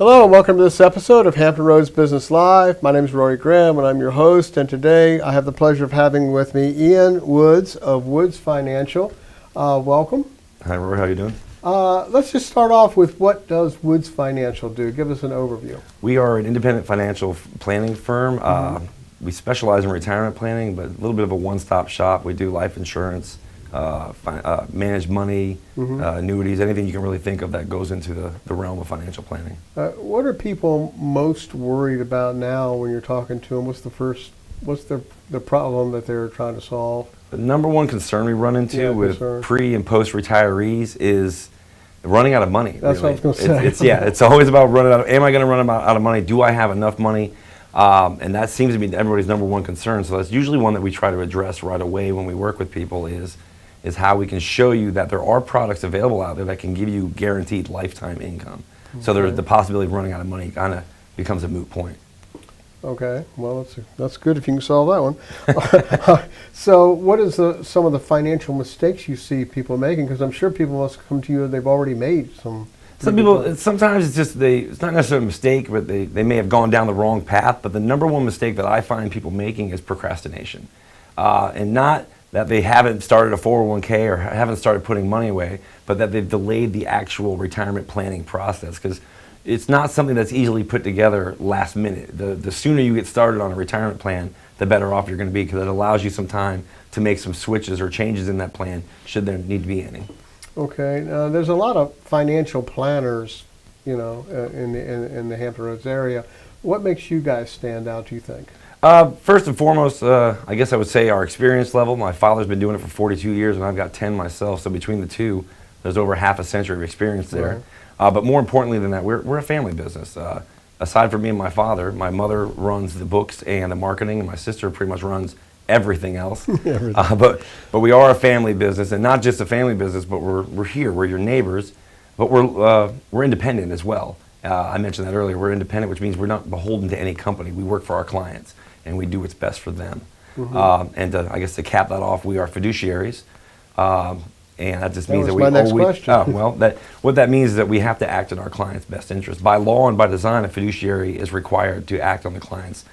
Hello and welcome to this episode of Hampton Roads Business Live. My name is Rory Graham and I'm your host, and today I have the pleasure of having with me Ian Woods of Woods Financial. Welcome. Hi Rory, how are you doing? Let's just start off with, what does Woods Financial do? Give us an overview. We are an independent financial planning firm. We specialize in retirement planning, but a little bit of a one-stop shop. We do life insurance, managed money, annuities, anything you can really think of that goes into the realm of financial planning. What are people most worried about now when you're talking to them? What's the problem that they're trying to solve? The number one concern we run into with pre and post retirees is running out of money. That's really. What I was going to say. It's always about running out. Am I going to run out of money? Do I have enough money? And that seems to be everybody's number one concern. So that's usually one that we try to address right away when we work with people is how we can show you that there are products available out there that can give you guaranteed lifetime income. Okay. So the possibility of running out of money kind of becomes a moot point. Okay, well, that's good if you can solve that one. So what is some of the financial mistakes you see people making? Because I'm sure people must come to you and they've already made some. Some people, sometimes it's just it's not necessarily a mistake, but they may have gone down the wrong path. But the number one mistake that I find people making is procrastination. And not that they haven't started a 401k or haven't started putting money away, but that they've delayed the actual retirement planning process. Because it's not something that's easily put together last minute. The sooner you get started on a retirement plan, the better off you're going to be, because it allows you some time to make some switches or changes in that plan should there need to be any. Okay, there's a lot of financial planners, in the Hampton Roads area. What makes you guys stand out, do you think? First and foremost, I guess I would say our experience level. My father's been doing it for 42 years and I've got 10 myself, so between the two, there's over half a century of experience there. Right. But more importantly than that, we're a family business. Aside from me and my father, my mother runs the books and the marketing, and my sister pretty much runs everything else. But we are a family business, and not just a family business, but we're here. We're your neighbors, but we're independent as well. I mentioned that earlier. We're independent, which means we're not beholden to any company. We work for our clients, and we do what's best for them. And I guess to cap that off, we are fiduciaries. And that just means that we always. What that means is that we have to act in our client's best interest. By law and by design, a fiduciary is required to act on the client's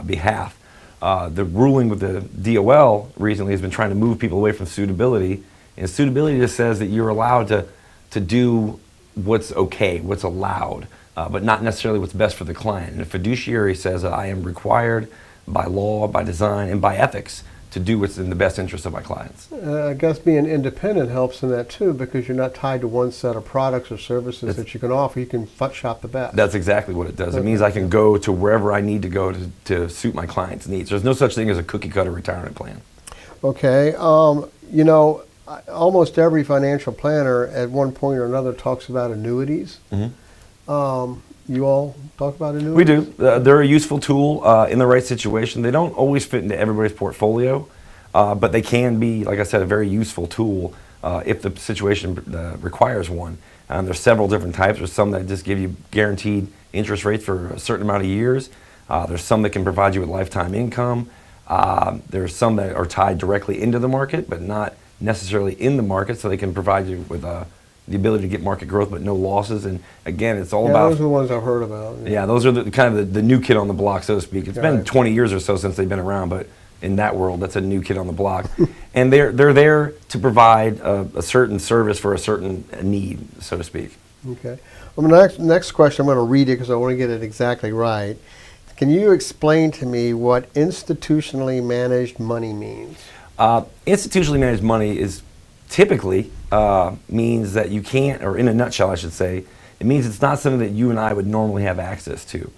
behalf. The ruling with the DOL recently has been trying to move people away from suitability, and suitability just says that you're allowed to do what's okay, what's allowed, but not necessarily what's best for the client. And a fiduciary says that I am required by law, by design, and by ethics to do what's in the best interest of my clients. I guess being independent helps in that too, because you're not tied to one set of products or services that you can offer. You can shop the best. That's exactly what it does. It means I can go to wherever I need to go to suit my client's needs. There's no such thing as a cookie cutter retirement plan. Okay. Almost every financial planner at one point or another talks about annuities. You all talk about annuities? We do. They're a useful tool in the right situation. They don't always fit into everybody's portfolio, but they can be, like I said, a very useful tool if the situation requires one. There's several different types. There's some that just give you guaranteed interest rates for a certain amount of years. There's some that can provide you with lifetime income. There's some that are tied directly into the market, but not necessarily in the market, so they can provide you with the ability to get market growth but no losses. And again, it's all about. Those are the ones I've heard about. Yeah, those are kind of the new kid on the block, so to speak. It's been 20 years or so since they've been around, but in that world, that's a new kid on the block. And they're there to provide a certain service for a certain need, so to speak. Okay. Well, the next question, I'm going to read it because I want to get it exactly right. Can you explain to me what institutionally managed money means? Institutionally managed money is typically means that you can't, or in a nutshell I should say, it means it's not something that you and I would normally have access to.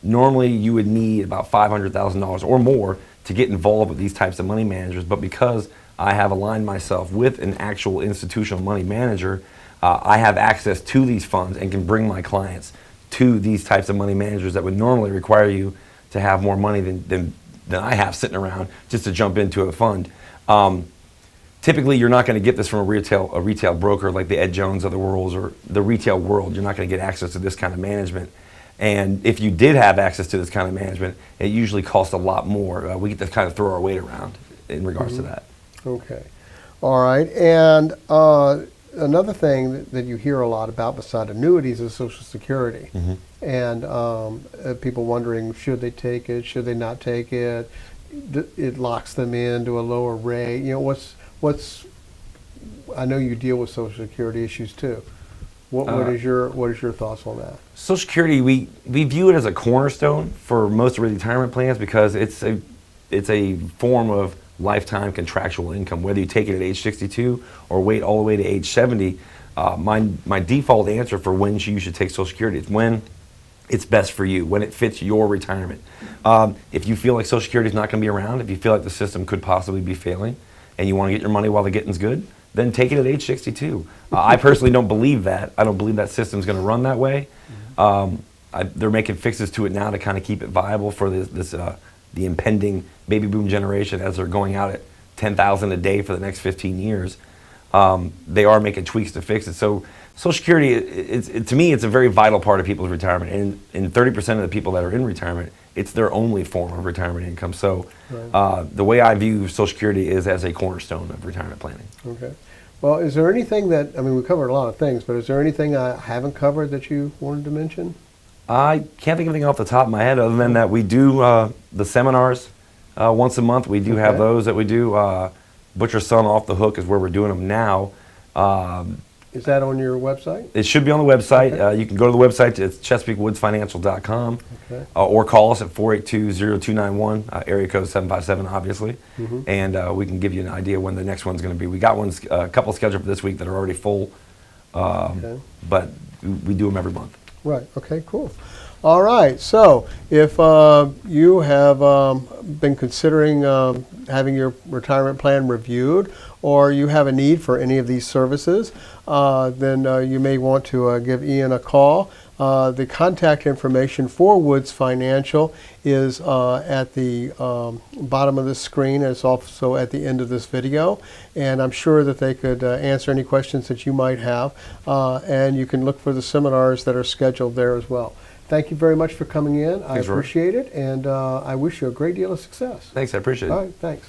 Normally you would need about $500,000 or more to get involved with these types of money managers, but because I have aligned myself with an actual institutional money manager, I have access to these funds and can bring my clients to these types of money managers that would normally require you to have more money than I have sitting around just to jump into a fund. Typically, you're not going to get this from a retail broker like the Ed Jones of the world or the retail world. You're not going to get access to this kind of management. And if you did have access to this kind of management, it usually costs a lot more. We get to kind of throw our weight around in regards to that. Okay. All right. And another thing that you hear a lot about beside annuities is Social Security. And people wondering, should they take it, should they not take it? It locks them into a lower rate. You know, what's I know you deal with Social Security issues too. What is your thoughts on that? Social Security, we view it as a cornerstone for most retirement plans because it's a form of lifetime contractual income. Whether you take it at age 62 or wait all the way to age 70, my default answer for when you should take Social Security is when it's best for you, when it fits your retirement. If you feel like Social Security is not going to be around, if you feel like the system could possibly be failing, and you want to get your money while the getting's good, then take it at age 62. I personally don't believe that. I don't believe that system's going to run that way. They're making fixes to it now to kind of keep it viable for the impending baby boom generation as they're going out at 10,000 a day for the next 15 years. They are making tweaks to fix it. So Social Security, to me, it's a very vital part of people's retirement. And 30% of the people that are in retirement, it's their only form of retirement income. So the way I view Social Security is as a cornerstone of retirement planning. Okay. Well, is there anything that, I mean, we covered a lot of things, but is there anything I haven't covered that you wanted to mention? I can't think of anything off the top of my head other than that we do the seminars once a month. We do have those that we do. Butcher Son Off the Hook is where we're doing them now. Is that on your website? It should be on the website. Okay. You can go to the website. It's ChesapeakeWoodsFinancial.com or call us at 482-0291, area code 757, obviously. And we can give you an idea when the next one's going to be. We got a couple scheduled for this week that are already full, but we do them every month. Right. Okay, cool. All right. So if you have been considering having your retirement plan reviewed, or you have a need for any of these services, then you may want to give Ian a call. The contact information for Woods Financial is at the bottom of the screen. It's also at the end of this video. And I'm sure that they could answer any questions that you might have. And you can look for the seminars that are scheduled there as well. Thank you very much for coming in. I appreciate it, and I wish you a great deal of success. Thanks, I appreciate it. All right, thanks.